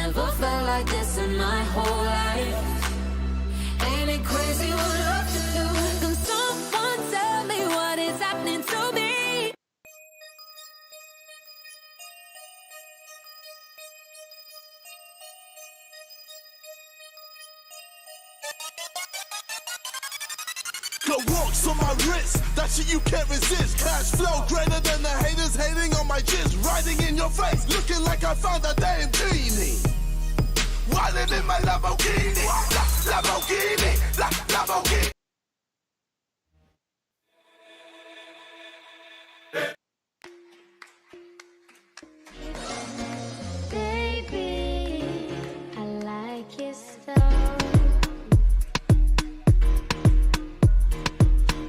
never felt like this in my whole life. Ain't it crazy what love can do? Can someone tell me what is happening to me? Got rocks on my wrist, that shit you can't resist. Cash flow greater than the haters hating on my jizz. Riding in your face, looking like I found a damn genie. Riding in my Lamborghini, Lamborghini, Lamborghini. Baby, I like your style.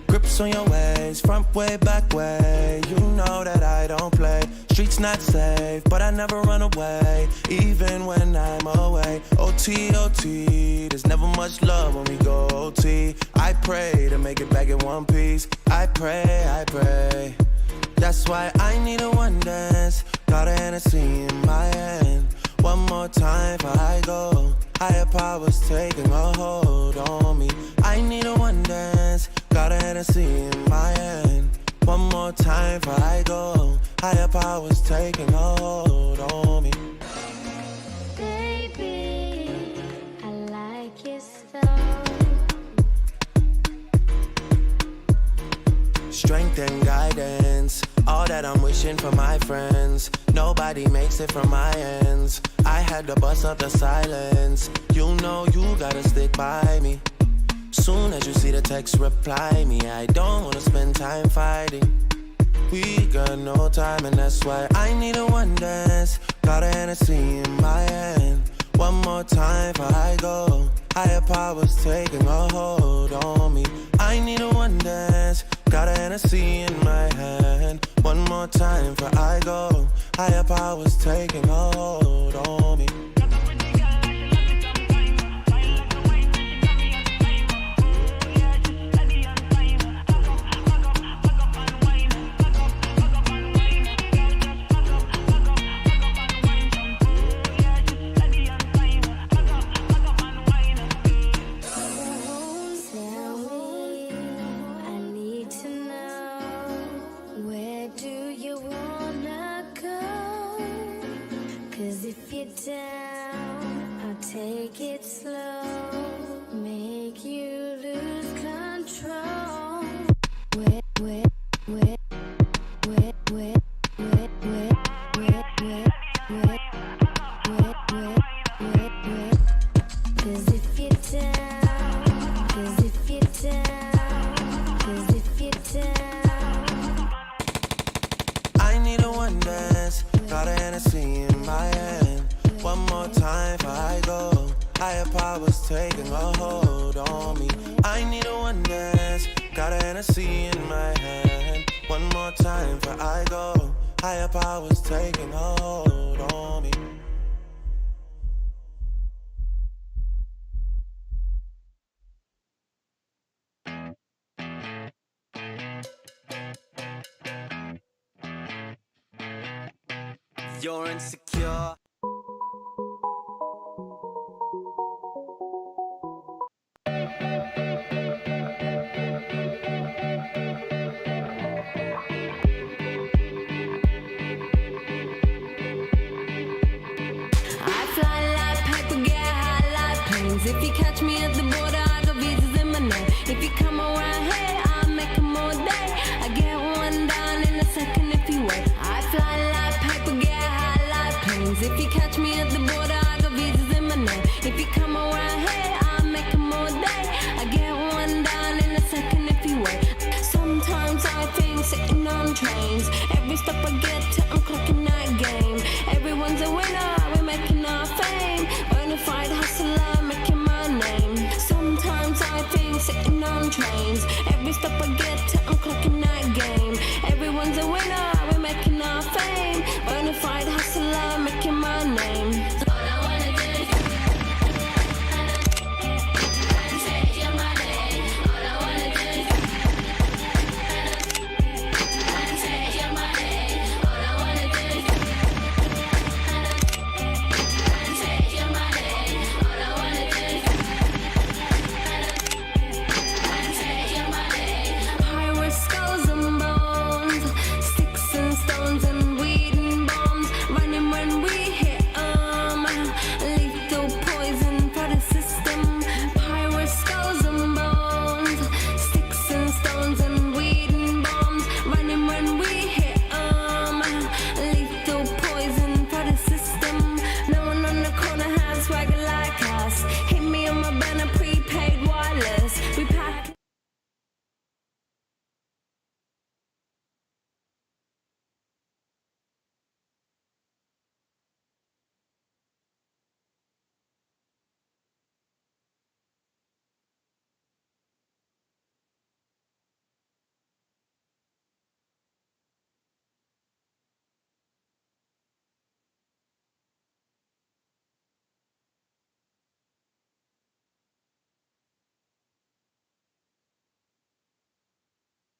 Grips on your ways, front way, back way. You know that I don't play. Streets not safe, but I never run away, even when I'm away. OT, OT, there's never much love when we go OT. I pray to make it back in one piece. I pray. That's why I need a one dance. Got a Hennessy in my hand. One more time before I go. Higher powers taking a hold on me. I need a one dance. Got a Hennessy in my hand. One more time before I go. Higher powers taking a hold on me. Baby, I like your style. Strength and guidance, all that I'm wishing for my friends. Nobody makes it from my ends. I had to bust up the silence. You know you gotta stick by me. Soon as you see the text, reply me. I don't wanna spend time fighting. We got no time and that's why I need a one dance. Got a Hennessy in my hand. One more time before I go. Higher powers taking a hold on me. I need a one dance. Got a Hennessy in my hand. One more time before I go. Higher powers taking a hold on me. Down, I'll take it slow, make you lose control. Wet, wet, wet, wet, wet, wet, wet, wet, wet, wet, wet, wet, wet, wet. 'Cause if you're down, 'cause if you're down, 'cause if you're down. I need a one dance, got a Hennessy in my hand. One more time before I go. Higher powers taking a hold on me. I need a one dance. Got a Hennessy in my hand. One more time before I go. Higher powers taking a hold on me. You're insecure. If you catch me at the border, I got visas in my name. If you come around here, I'll make them all day. I get one down in a second if you wait. I fly like paper, get high like planes. If you catch me at the border, I got visas in my name. If you come around here, I'll make them all day. I get one down in a second if you wait. Sometimes I think sitting on trains. Every step I get to, I'm clocking that game. Everyone's a winner, we're making our fame. Bonafide hustler, making my name. Sometimes I think sitting on trains. Every step I get to, I'm clocking that game. Everyone's a winner, we're making our fame. Bonafide hustler, making my name. All I wanna do is take your money. All I wanna do is take your money. All I wanna do is take your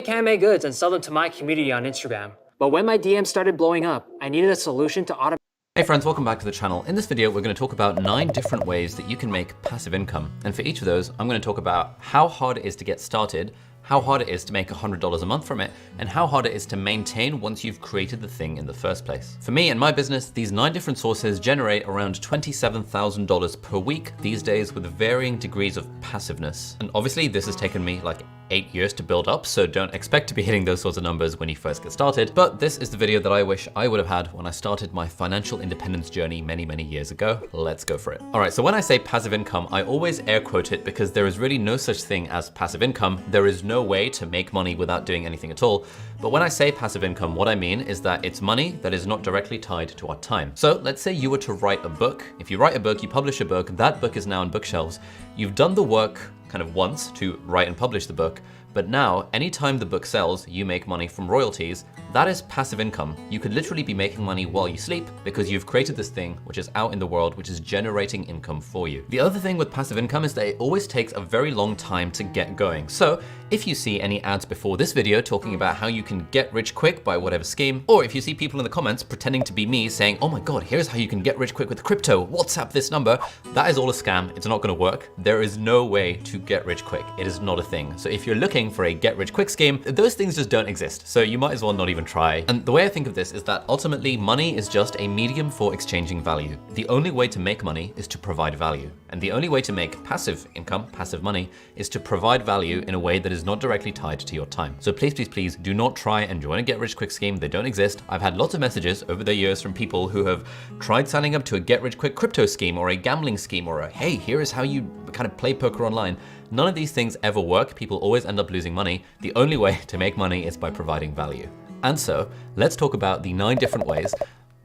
handmade goods and sell them to my community on Instagram. But when my DMs started blowing up, I needed a solution to automate. Hey friends, welcome back to the channel. In this video, we're going to talk about 9 different ways that you can make passive income. And for each of those, I'm going to talk about how hard it is to get started, how hard it is to make $100 a month from it, and how hard it is to maintain once you've created the thing in the first place. For me and my business, these 9 different sources generate around $27,000 per week these days with varying degrees of passiveness. And obviously this has taken me like 8 years to build up, so don't expect to be hitting those sorts of numbers when you first get started. But this is the video that I wish I would have had when I started my financial independence journey many, many years ago. Let's go for it. All right, so when I say passive income, I always air quote it because there is really no such thing as passive income. There is no way to make money without doing anything at all. But when I say passive income, what I mean is that it's money that is not directly tied to our time. So let's say you were to write a book. If you write a book, you publish a book, that book is now on bookshelves. You've done the work kind of once to write and publish the book, but now anytime the book sells, you make money from royalties. That is passive income. You could literally be making money while you sleep because you've created this thing which is out in the world, which is generating income for you. The other thing with passive income is that it always takes a very long time to get going. So if you see any ads before this video talking about how you can get rich quick by whatever scheme, or if you see people in the comments pretending to be me saying, oh my God, here's how you can get rich quick with crypto, WhatsApp this number, that is all a scam. It's not gonna work. There is no way to get rich quick. It is not a thing. So if you're looking for a get rich quick scheme, those things just don't exist. So you might as well not even try. And the way I think of this is that ultimately money is just a medium for exchanging value. The only way to make money is to provide value. And the only way to make passive income, passive money, is to provide value in a way that is not directly tied to your time. So please, please, please do not try and join a get rich quick scheme. They don't exist. I've had lots of messages over the years from people who have tried signing up to a get rich quick crypto scheme or a gambling scheme or a, hey, here is how you kind of play poker online. None of these things ever work. People always end up losing money. The only way to make money is by providing value. And so let's talk about the 9 different ways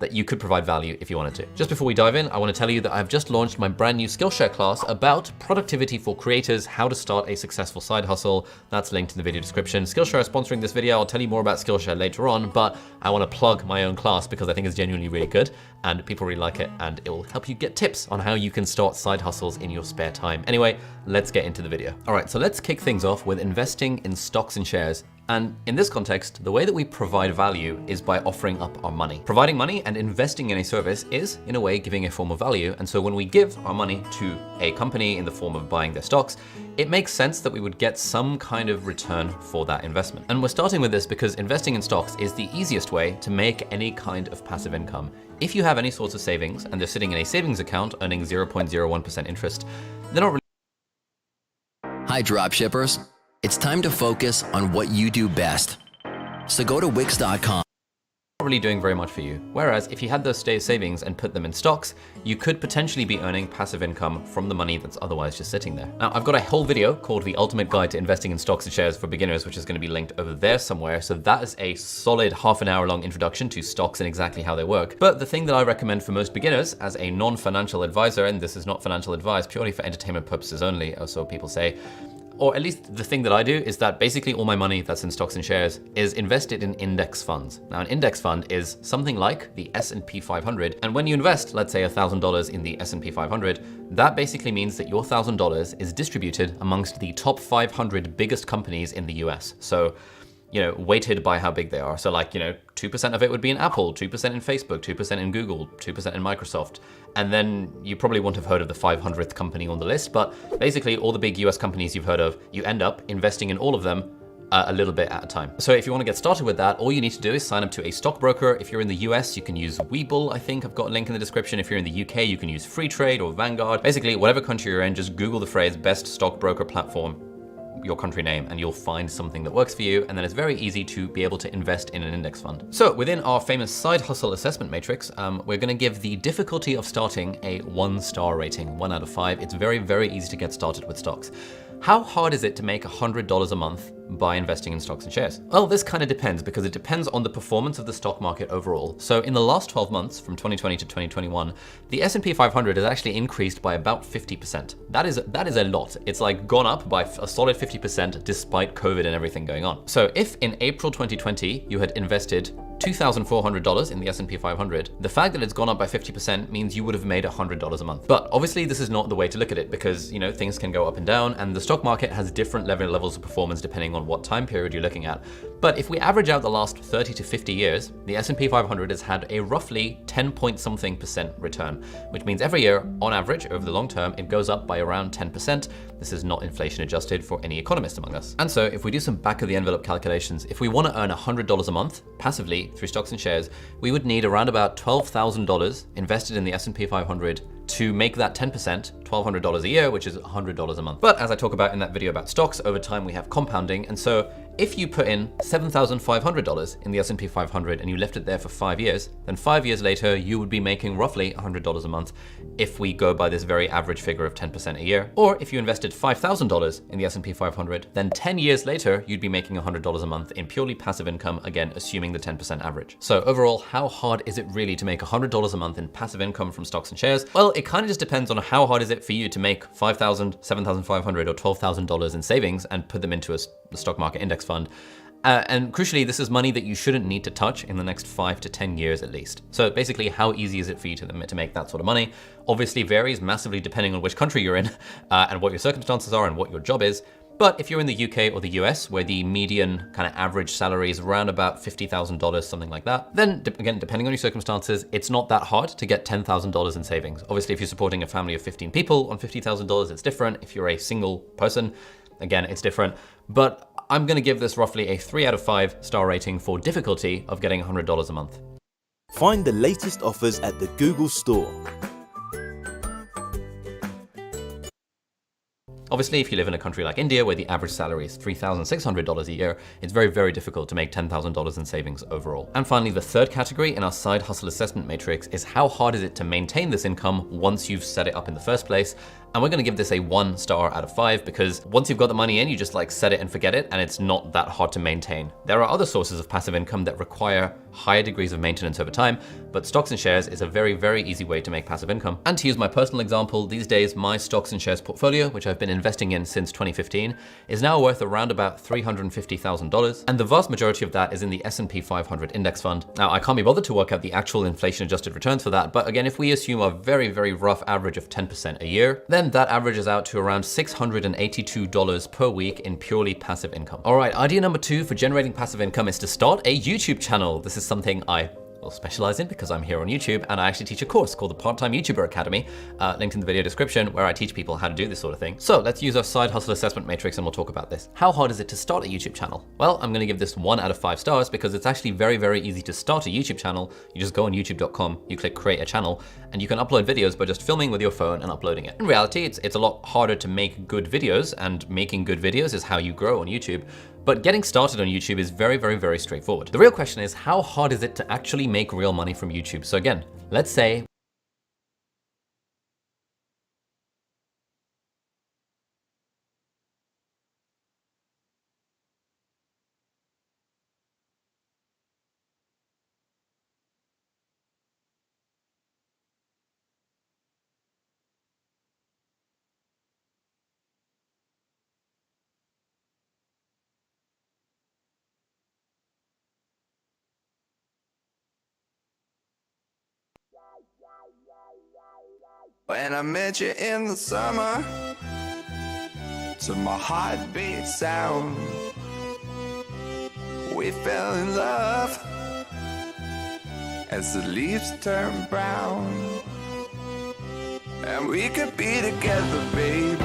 that you could provide value if you wanted to. Just before we dive in, I want to tell you that I've just launched my brand new Skillshare class about productivity for creators, how to start a successful side hustle. That's linked in the video description. Skillshare is sponsoring this video. I'll tell you more about Skillshare later on, but I want to plug my own class because I think it's genuinely really good and people really like it, and it will help you get tips on how you can start side hustles in your spare time. Anyway, let's get into the video. All right, so let's kick things off with investing in stocks and shares. And in this context, the way that we provide value is by offering up our money. Providing money and investing in a service is, in a way, giving a form of value. And so when we give our money to a company in the form of buying their stocks, it makes sense that we would get some kind of return for that investment. And we're starting with this because investing in stocks is the easiest way to make any kind of passive income. If you have any sorts of savings and they're sitting in a savings account earning 0.01% interest, they're not really. Hi, dropshippers. It's time to focus on what you do best. So go to Wix.com. Really doing very much for you. Whereas if you had those savings and put them in stocks, you could potentially be earning passive income from the money that's otherwise just sitting there. Now, I've got a whole video called The Ultimate Guide to Investing in Stocks and Shares for Beginners, which is going to be linked over there somewhere. So that is a solid half an hour long introduction to stocks and exactly how they work. But the thing that I recommend for most beginners as a non-financial advisor, and this is not financial advice, purely for entertainment purposes only, or so people say, or at least the thing that I do is that basically all my money that's in stocks and shares is invested in index funds. Now, an index fund is something like the S&P 500. And when you invest, let's say $1,000 in the S&P 500, that basically means that your $1,000 is distributed amongst the top 500 biggest companies in the US. So, you know, weighted by how big they are. So like, you know, 2% of it would be in Apple, 2% in Facebook, 2% in Google, 2% in Microsoft. And then you probably won't have heard of the 500th company on the list, but basically all the big US companies you've heard of, you end up investing in all of them a little bit at a time. So if you want to get started with that, all you need to do is sign up to a stockbroker. If you're in the US, you can use Webull, I think. I've got a link in the description. If you're in the UK, you can use Freetrade or Vanguard. Basically, whatever country you're in, just Google the phrase best stockbroker platform, your country name, and you'll find something that works for you. And then it's very easy to be able to invest in an index fund. So within our famous side hustle assessment matrix, we're going to give the difficulty of starting a 1-star rating, 1 out of 5. It's very, very easy to get started with stocks. How hard is it to make $100 a month by investing in stocks and shares? Well, this kind of depends because it depends on the performance of the stock market overall. So in the last 12 months, from 2020 to 2021, the S&P 500 has actually increased by about 50%. That is a lot. It's like gone up by a solid 50% despite COVID and everything going on. So if in April 2020, you had invested $2,400 in the S&P 500, the fact that it's gone up by 50% means you would have made $100 a month. But obviously this is not the way to look at it because, you know, things can go up and down and the stock market has different levels of performance depending on what time period you're looking at. But if we average out the last 30 to 50 years, the S&P 500 has had a roughly 10-point-something% return, which means every year, on average, over the long term, it goes up by around 10%. This is not inflation adjusted for any economist among us. And so if we do some back of the envelope calculations, if we want to earn $100 a month passively through stocks and shares, we would need around about $12,000 invested in the S&P 500 to make that 10%, $1,200 a year, which is $100 a month. But as I talk about in that video about stocks, over time we have compounding. And so if you put in $7,500 in the S&P 500 and you left it there for 5 years, then 5 years later, you would be making roughly $100 a month if we go by this very average figure of 10% a year. Or if you invested $5,000 in the S&P 500, then 10 years later, you'd be making $100 a month in purely passive income, again, assuming the 10% average. So overall, how hard is it really to make $100 a month in passive income from stocks and shares? Well, it kind of just depends on how hard is it for you to make $5,000, $7,500 or $12,000 in savings and put them into a stock market index fund. And crucially, this is money that you shouldn't need to touch in the next 5 to 10 years at least. So basically, how easy is it for you to make that sort of money? Obviously varies massively depending on which country you're in and what your circumstances are and what your job is. But if you're in the UK or the US, where the median kind of average salary is around about $50,000, something like that, then again, depending on your circumstances, it's not that hard to get $10,000 in savings. Obviously, if you're supporting a family of 15 people on $50,000, it's different. If you're a single person, again, it's different. But I'm gonna give this roughly a 3 out of 5 star rating for difficulty of getting $100 a month. Find the latest offers at the Google Store. Obviously, if you live in a country like India, where the average salary is $3,600 a year, it's very, very difficult to make $10,000 in savings overall. And finally, the third category in our side hustle assessment matrix is how hard is it to maintain this income once you've set it up in the first place. And we're gonna give this a 1 star out of 5 because once you've got the money in, you just like set it and forget it, and it's not that hard to maintain. There are other sources of passive income that require higher degrees of maintenance over time, but stocks and shares is a very, very easy way to make passive income. And to use my personal example, these days, my stocks and shares portfolio, which I've been investing in since 2015, is now worth around about $350,000. And the vast majority of that is in the S&P 500 index fund. Now, I can't be bothered to work out the actual inflation adjusted returns for that. But again, if we assume a very, very rough average of 10% a year, then that averages out to around $682 per week in purely passive income. All right, idea number 2 for generating passive income is to start a YouTube channel. This is something I will specialize in because I'm here on YouTube, and I actually teach a course called the Part-Time YouTuber Academy, linked in the video description, where I teach people how to do this sort of thing. So let's use our side hustle assessment matrix and we'll talk about this. How hard is it to start a YouTube channel? Well, I'm gonna give this 1 out of 5 stars because it's actually very, very easy to start a YouTube channel. You just go on youtube.com, you click create a channel, and you can upload videos by just filming with your phone and uploading it. In reality, it's a lot harder to make good videos, and making good videos is how you grow on YouTube. But getting started on YouTube is very, very, very straightforward. The real question is, how hard is it to actually make real money from YouTube? So again, let's say when I met you in the summer, to my heartbeat sound, we fell in love as the leaves turn brown. And we could be together, baby,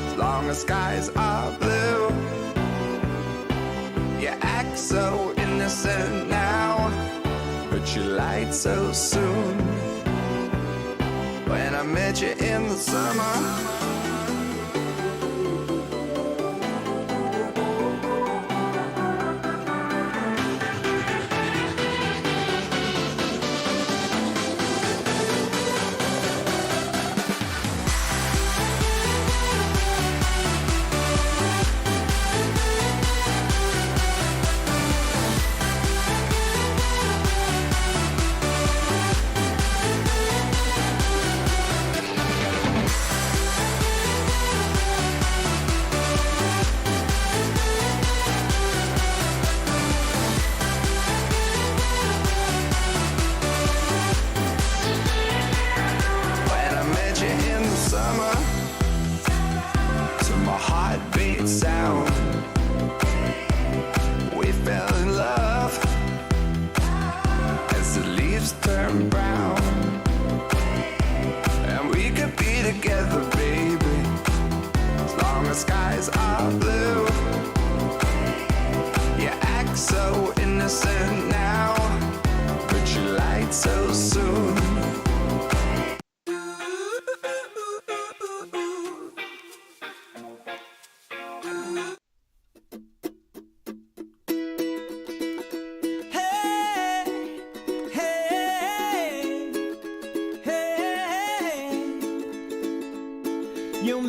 as long as skies are blue. You act so innocent now, but you lied so soon. When I met you in the summer, turn brown. And we could be together, baby, as long as skies are blue. You act so innocent now, but you lied so soon. You